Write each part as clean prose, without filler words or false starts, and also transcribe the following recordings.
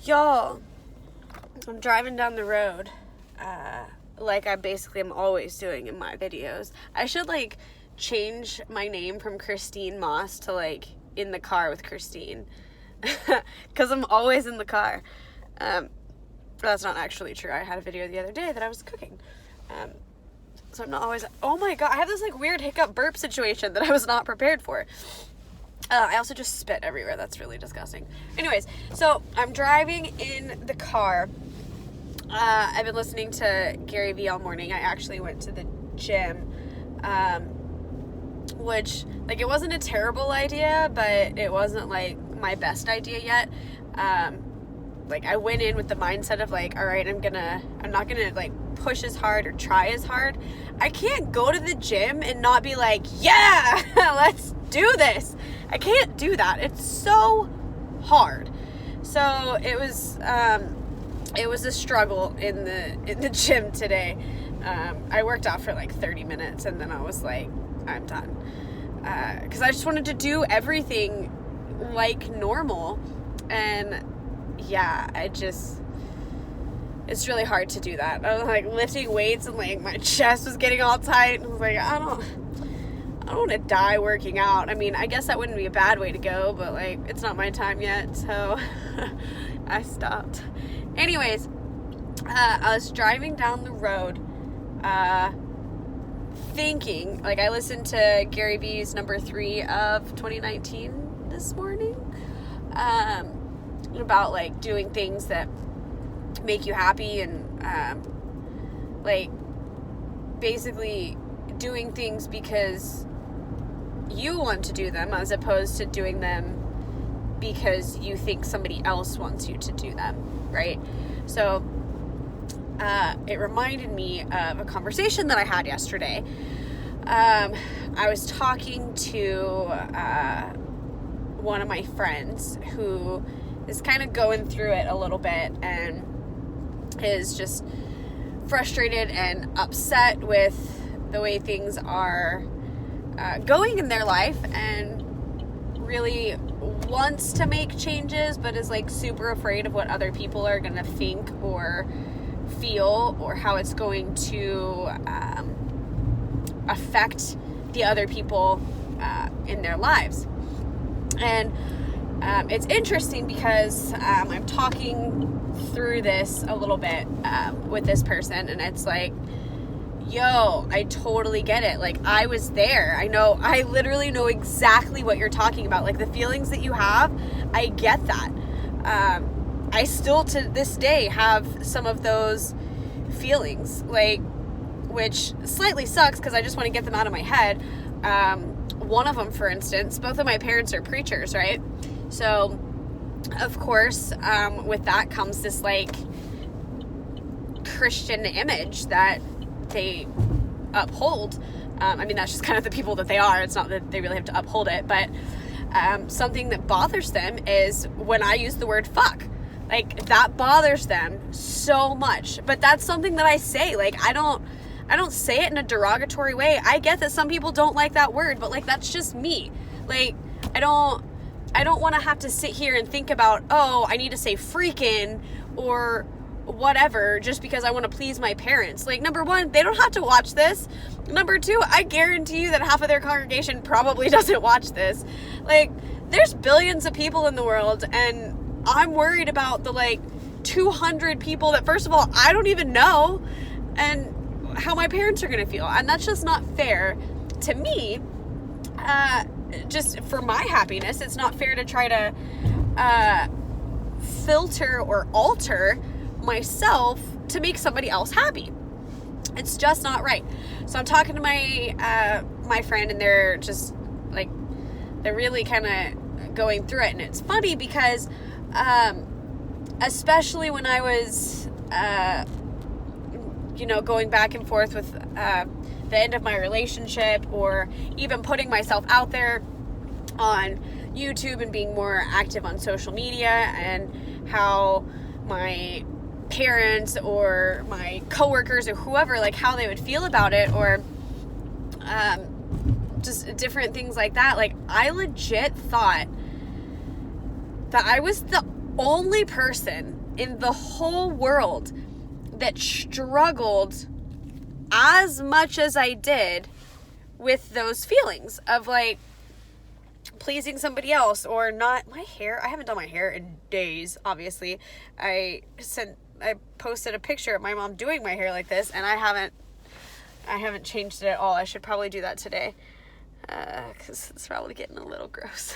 Y'all, I'm driving down the road, like I basically am always doing in my videos. I should, change my name from Christine Moss to, in the car with Christine. Because I'm always in the car. That's not actually true. I had a video the other day that I was cooking. So I'm not always... Oh my god, I have this, weird hiccup burp situation that I was not prepared for. I also just spit everywhere. That's really disgusting. Anyways, so I'm driving in the car. I've been listening to Gary Vee all morning. I actually went to the gym, which, it wasn't a terrible idea, but it wasn't, my best idea yet. I went in with the mindset of, all right, I'm not gonna, push as hard or try as hard. I can't go to the gym and not be yeah, let's do this. I can't do that. It's so hard. So it was a struggle in the gym today. I worked out for 30 minutes and then I was I'm done. Cause I just wanted to do everything like normal. And yeah, it's really hard to do that. I was lifting weights and my chest was getting all tight. And I was I don't want to die working out. I mean, I guess that wouldn't be a bad way to go, but it's not my time yet, so I stopped. Anyways, I was driving down the road, thinking, I listened to Gary Vee's number 3 of 2019 this morning, about doing things that make you happy and basically doing things because you want to do them as opposed to doing them because you think somebody else wants you to do them, right? So it reminded me of a conversation that I had yesterday. I was talking to one of my friends who is kind of going through it a little bit and is just frustrated and upset with the way things are going in their life and really wants to make changes but is super afraid of what other people are going to think or feel or how it's going to affect the other people in their lives. And it's interesting because I'm talking through this a little bit with this person, and it's yo, I totally get it. I was there. I literally know exactly what you're talking about. The feelings that you have, I get that. I still to this day have some of those feelings, which slightly sucks because I just want to get them out of my head. One of them, for instance, both of my parents are preachers, right? So, of course, with that comes this Christian image that they uphold. I mean, that's just kind of the people that they are. It's not that they really have to uphold it, but something that bothers them is when I use the word fuck. That bothers them so much. But that's something that I say. I don't say it in a derogatory way. I get that some people don't like that word, but that's just me. I don't want to have to sit here and think about, oh, I need to say freaking or whatever just because I want to please my parents. Number one, they don't have to watch this. Number two, I guarantee you that half of their congregation probably doesn't watch this. There's billions of people in the world, and I'm worried about the 200 people that, first of all, I don't even know, and how my parents are going to feel. And that's just not fair to me. Just for my happiness, it's not fair to try to filter or alter myself to make somebody else happy. It's just not right. So I'm talking to my friend, and they're just they're really kind of going through it. And it's funny because especially when I was going back and forth with the end of my relationship, or even putting myself out there on YouTube and being more active on social media, and how my parents or my coworkers or whoever, how they would feel about it, or just different things like that. I legit thought that I was the only person in the whole world that struggled as much as I did with those feelings of like pleasing somebody else or not. My hair, I haven't done my hair in days, obviously. I posted a picture of my mom doing my hair like this, and I haven't changed it at all. I should probably do that today, because it's probably getting a little gross.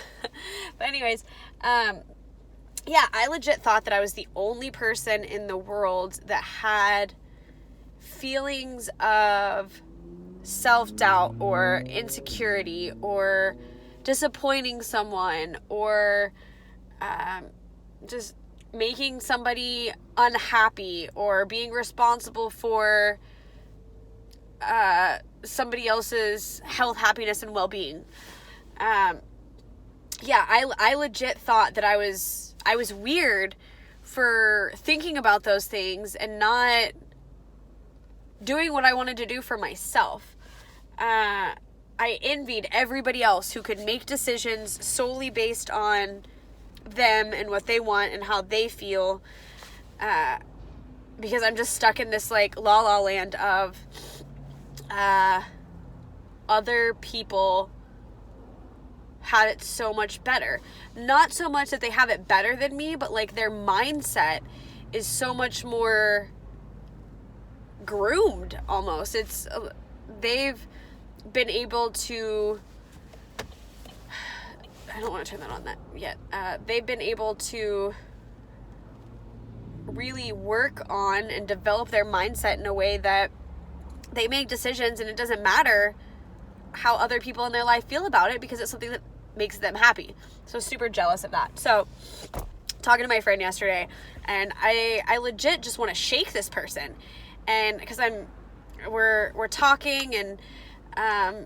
But anyways, yeah, I legit thought that I was the only person in the world that had feelings of self-doubt or insecurity or disappointing someone or just making somebody unhappy or being responsible for somebody else's health, happiness, and well-being. Yeah, I legit thought that I was weird for thinking about those things and not doing what I wanted to do for myself. I envied everybody else who could make decisions solely based on them and what they want and how they feel, because I'm just stuck in this like la la land of other people have it so much better. Not so much that they have it better than me, but like their mindset is so much more groomed almost. They've been able to, I don't want to turn that on that yet. They've been able to really work on and develop their mindset in a way that they make decisions and it doesn't matter how other people in their life feel about it because it's something that makes them happy. So super jealous of that. So talking to my friend yesterday, and I legit just want to shake this person. And because we're talking, and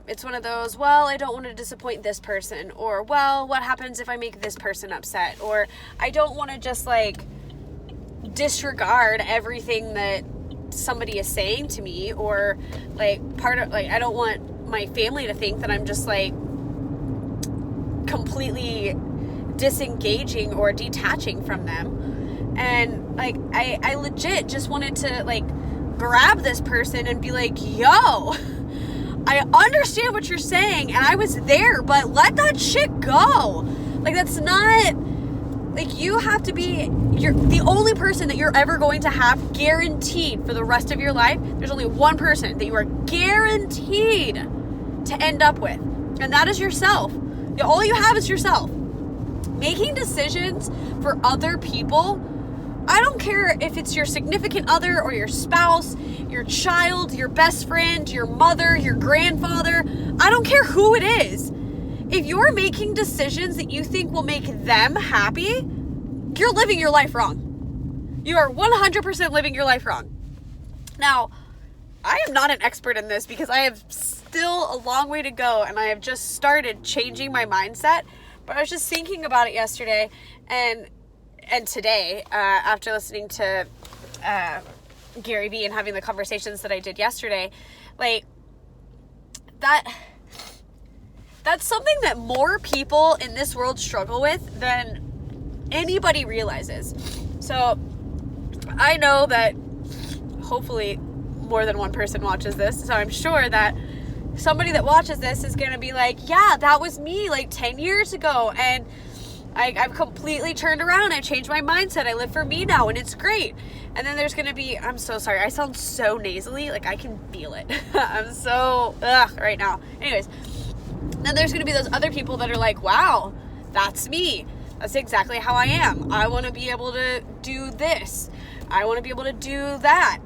it's one of those, well, I don't want to disappoint this person, or well, what happens if I make this person upset, or I don't want to just like disregard everything that somebody is saying to me, or like I don't want my family to think that I'm just like completely disengaging or detaching from them. And like I legit just wanted to like grab this person and be like, yo, I understand what you're saying and I was there, but let that shit go. Like, that's not, like, you have to be, you're the only person that you're ever going to have guaranteed for the rest of your life. There's only one person that you are guaranteed to end up with, and that is yourself. All you have is yourself. Making decisions for other people, I don't care if it's your significant other or your spouse, your child, your best friend, your mother, your grandfather. I don't care who it is. If you're making decisions that you think will make them happy, you're living your life wrong. You are 100% living your life wrong. Now, I am not an expert in this because I have still a long way to go and I have just started changing my mindset. But I was just thinking about it yesterday and today, after listening to Gary Vee and having the conversations that I did yesterday, like, that's something that more people in this world struggle with than anybody realizes. So I know that hopefully more than one person watches this, so I'm sure that somebody that watches this is going to be like, yeah, that was me like 10 years ago, and I've completely turned around. I changed my mindset. I live for me now, and it's great. And then there's going to be, I'm so sorry, I sound so nasally, like I can feel it. I'm so, right now. Anyways, then there's going to be those other people that are like, wow, that's me. That's exactly how I am. I want to be able to do this. I want to be able to do that.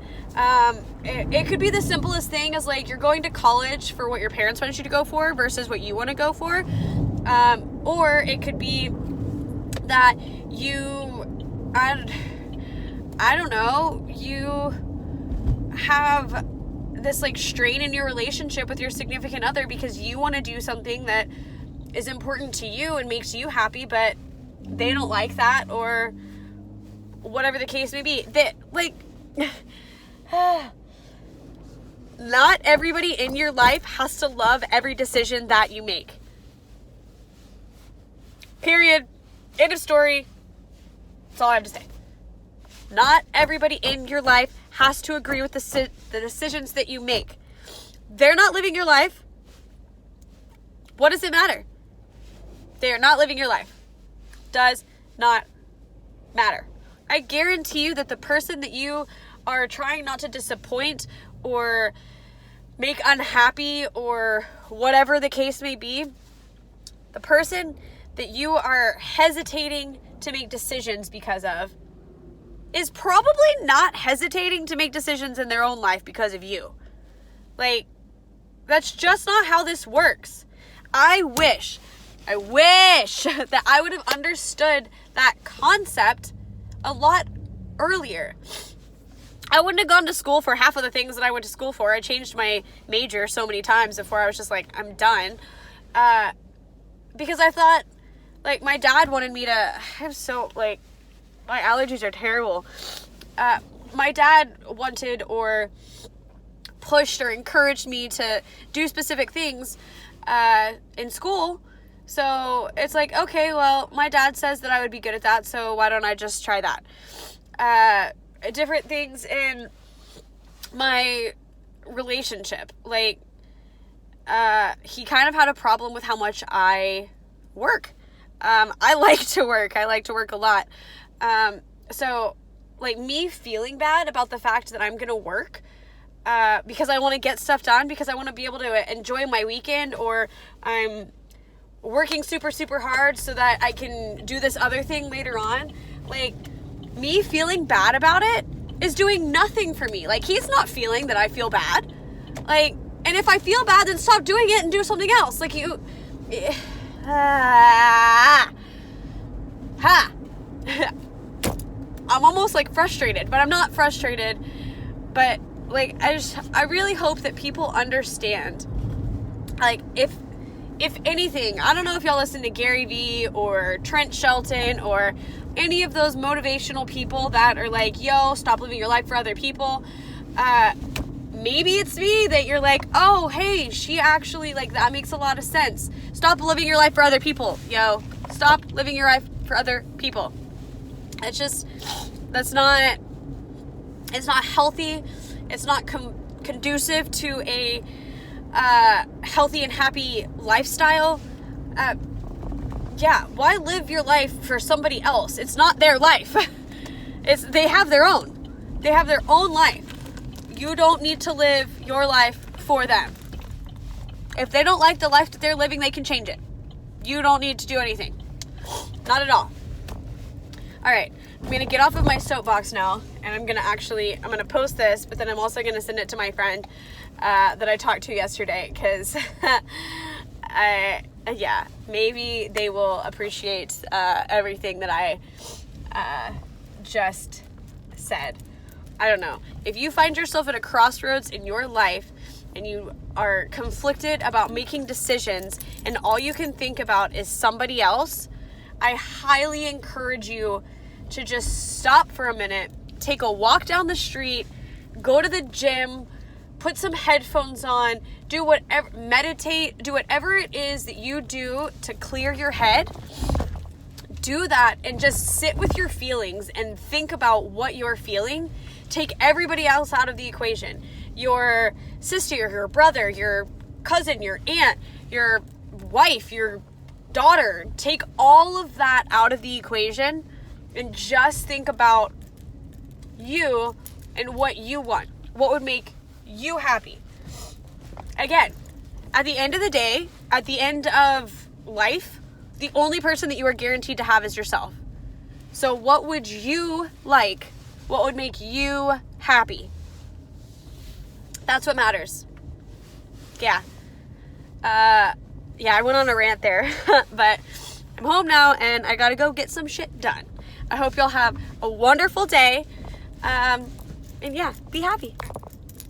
It could be the simplest thing as like you're going to college for what your parents wanted you to go for versus what you want to go for. Or it could be that you, I don't know, you have this like strain in your relationship with your significant other because you want to do something that is important to you and makes you happy, but they don't like that, or whatever the case may be. That, like, not everybody in your life has to love every decision that you make. Period. End of story. That's all I have to say. Not everybody in your life has to agree with the decisions that you make. They're not living your life. What does it matter? They are not living your life. Does not matter. I guarantee you that the person that you are trying not to disappoint or make unhappy or whatever the case may be, the person that you are hesitating to make decisions because of is probably not hesitating to make decisions in their own life because of you. Like, that's just not how this works. I wish that I would have understood that concept a lot earlier. I wouldn't have gone to school for half of the things that I went to school for. I changed my major so many times before I was just like, I'm done. Because I thought, like, my dad wanted me to, my allergies are terrible. My dad wanted or pushed or encouraged me to do specific things in school. So it's like, okay, well, my dad says that I would be good at that, so why don't I just try that? Different things in my relationship. Like, he kind of had a problem with how much I work. I like to work. I like to work a lot. So, like, me feeling bad about the fact that I'm going to work because I want to get stuff done, because I want to be able to enjoy my weekend, or I'm working super, super hard so that I can do this other thing later on. Like, me feeling bad about it is doing nothing for me. Like, he's not feeling that I feel bad. Like, and if I feel bad, then stop doing it and do something else. Like, I'm almost like frustrated, but I'm not frustrated. But like, I really hope that people understand. Like, if anything, I don't know if y'all listen to Gary Vee or Trent Shelton or any of those motivational people that are like, yo, stop living your life for other people. Maybe it's me that you're like, oh, hey, she actually, like, that makes a lot of sense. Stop living your life for other people, yo. Stop living your life for other people. It's just, it's not healthy. It's not conducive to a healthy and happy lifestyle. Yeah, why live your life for somebody else? It's not their life. They have their own. They have their own life. You don't need to live your life for them. If they don't like the life that they're living, they can change it. You don't need to do anything. Not at all. All right, I'm going to get off of my soapbox now, and I'm going to post this, but then I'm also going to send it to my friend that I talked to yesterday, because maybe they will appreciate everything that I just said. I don't know. If you find yourself at a crossroads in your life and you are conflicted about making decisions and all you can think about is somebody else, I highly encourage you to just stop for a minute, take a walk down the street, go to the gym, put some headphones on, do whatever, meditate, do whatever it is that you do to clear your head. Do that and just sit with your feelings and think about what you're feeling. Take everybody else out of the equation. Your sister, your brother, your cousin, your aunt, your wife, your daughter. Take all of that out of the equation and just think about you and what you want. What would make you happy? Again, at the end of the day, at the end of life, the only person that you are guaranteed to have is yourself. So what would you like? What would make you happy? That's what matters. Yeah. I went on a rant there, but I'm home now and I gotta go get some shit done. I hope y'all have a wonderful day. And yeah, be happy.